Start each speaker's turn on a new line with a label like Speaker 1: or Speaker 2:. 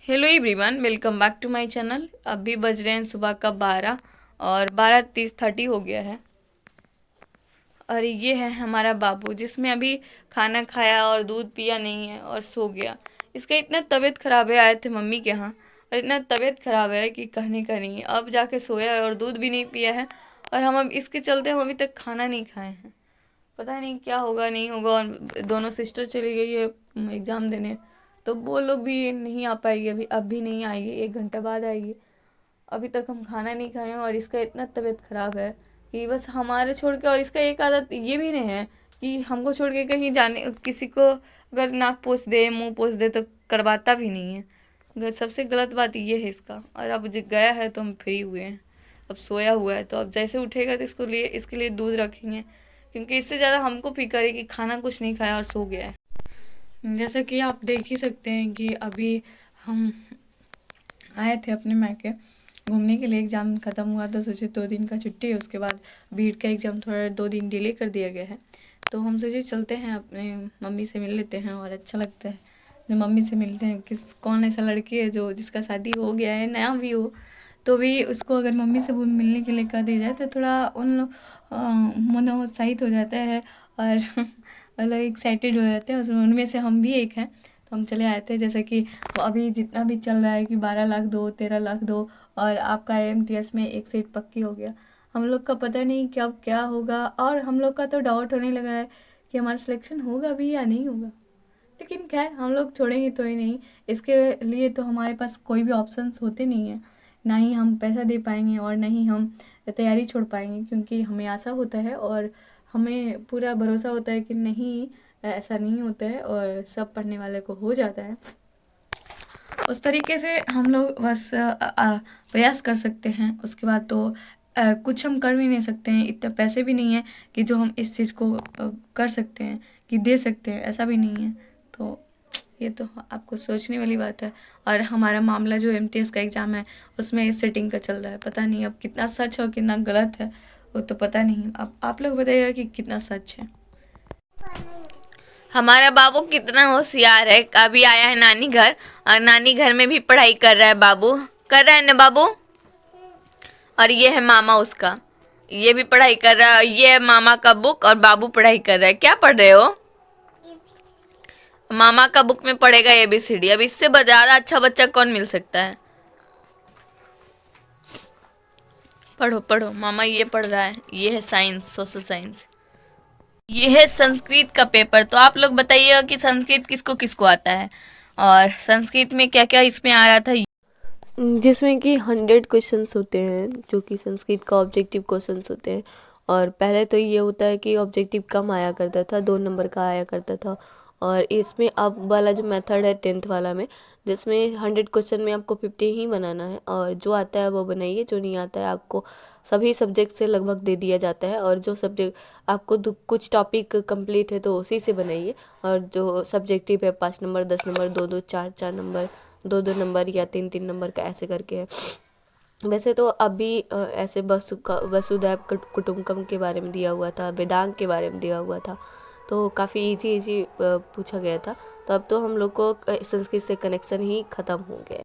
Speaker 1: Hello everyone, welcome back to my channel. अभी बज रहे हैं सुबह का 12 और 12:30 हो गया है। और ये है हमारा बाबू, जिसमें अभी खाना खाया और दूध पिया नहीं है और सो गया। इसका इतना तबीयत ख़राब है, आए थे मम्मी के यहाँ और इतना तबीयत ख़राब है कि कहने का नहीं है। अब जाके सोया है और दूध भी नहीं पिया है। और हम अब इसके चलते हम अभी तक खाना नहीं खाए हैं। पता नहीं क्या होगा नहीं होगा। और दोनों सिस्टर चली गई है एग्ज़ाम देने, तो वो लोग भी नहीं आ पाएगी। अब भी नहीं आएगी, 1 घंटा बाद आएगी। अभी तक हम खाना नहीं खाए हैं और इसका इतना तबीयत ख़राब है कि बस हमारे छोड़ के। और इसका एक आदत ये भी नहीं है कि हमको छोड़ के कहीं जाने, किसी को अगर नाक पोंछ दे मुंह पोंछ दे तो करवाता भी नहीं है। सबसे गलत बात ये है इसका। और अब जो गया है तो हम फ्री हुए हैं। अब सोया हुआ है, तो अब जैसे उठेगा तो इसके लिए दूध रखेंगे, क्योंकि इससे ज़्यादा हमको फिक्र है कि खाना कुछ नहीं खाया और सो गया है। जैसा कि आप देख ही सकते हैं कि अभी हम आए थे अपने मायके घूमने के लिए। एग्ज़ाम ख़त्म हुआ तो सोचे 2 दिन का छुट्टी है, उसके बाद भीड़ का एग्ज़ाम थोड़ा 2 दिन डिले कर दिया गया है। तो हम सोचे चलते हैं अपने मम्मी से मिल लेते हैं और अच्छा लगता है जब मम्मी से मिलते हैं। कौन ऐसा लड़की है जो जिसका शादी हो गया है, नया भी हो, तो भी उसको अगर मम्मी से मिलने के लिए कह दिया जाए तो थोड़ा उन लोग मनोत्साहित हो जाता है और मतलब एक्साइटेड हो जाते हैं। उसमें उनमें से हम भी एक हैं। तो हम चले आए थे, जैसे कि वो अभी जितना भी चल रहा है कि 12 लाख दो, 13 लाख दो और आपका AMTS में एक सीट पक्की हो गया। हम लोग का पता नहीं कब क्या होगा। और हम लोग का तो डाउट होने लगा है कि हमारा सिलेक्शन होगा भी या नहीं होगा। लेकिन खैर हम लोग छोड़ेंगे तो ही नहीं। इसके लिए तो हमारे पास कोई भी ऑप्शंस होते नहीं हैं। ना ही हम पैसा दे पाएंगे और ना ही हम तैयारी छोड़ पाएंगे, क्योंकि हमें आशा होता है और हमें पूरा भरोसा होता है कि नहीं, ऐसा नहीं होता है और सब पढ़ने वाले को हो जाता है। उस तरीके से हम लोग बस प्रयास कर सकते हैं। उसके बाद तो कुछ हम कर भी नहीं सकते हैं। इतने पैसे भी नहीं हैं कि जो हम इस चीज़ को कर सकते हैं कि दे सकते हैं, ऐसा भी नहीं है। तो ये तो आपको सोचने वाली बात है। और हमारा मामला जो MTS का एग्ज़ाम है उसमें सेटिंग का चल रहा है। पता नहीं अब कितना सच है और कितना गलत है, वो तो पता नहीं। अब आप लोग बताइएगा कि कितना सच है। हमारा बाबू कितना होशियार है। अभी आया है नानी घर और नानी घर में भी पढ़ाई कर रहा है। बाबू कर रहा है ना बाबू। और ये है मामा उसका, ये भी पढ़ाई कर रहा है। ये है मामा का बुक और बाबू पढ़ाई कर रहा है। क्या पढ़ रहे हो? मामा का बुक में पढ़ेगा ABCD। अब इससे ज़्यादा अच्छा बच्चा कौन मिल सकता है। पढ़ो पढ़ो, मामा ये पढ़ रहा है। ये है साइंस, सोशल साइंस। ये है संस्कृत का पेपर। तो आप लोग बताइएगा कि संस्कृत किसको किसको आता है और संस्कृत में क्या क्या इसमें आ रहा था।
Speaker 2: जिसमें कि 100 क्वेश्चंस होते हैं, जो कि संस्कृत का ऑब्जेक्टिव क्वेश्चंस होते हैं। और पहले तो ये होता है कि ऑब्जेक्टिव कम आया करता था, 2 नंबर का आया करता था। और इसमें अब वाला जो मेथड है 10th वाला में, जिसमें 100 क्वेश्चन में आपको 50 ही बनाना है। और जो आता है वो बनाइए, जो नहीं आता है आपको सभी सब्जेक्ट से लगभग दे दिया जाता है। और जो सब्जेक्ट आपको कुछ टॉपिक कंप्लीट है तो उसी से बनाइए। और जो सब्जेक्टिव है 5 नंबर, 10 नंबर, 2 2, 4 4 नंबर, 2 2 नंबर या 3 3 नंबर का ऐसे करके है। वैसे तो अभी ऐसे वसुधैव कुटुंबकम के बारे में दिया हुआ था, वेदांग के बारे में दिया हुआ था, तो काफ़ी इजी इजी पूछा गया था। तो अब तो हम लोग को संस्कृत से कनेक्शन ही ख़त्म हो गया।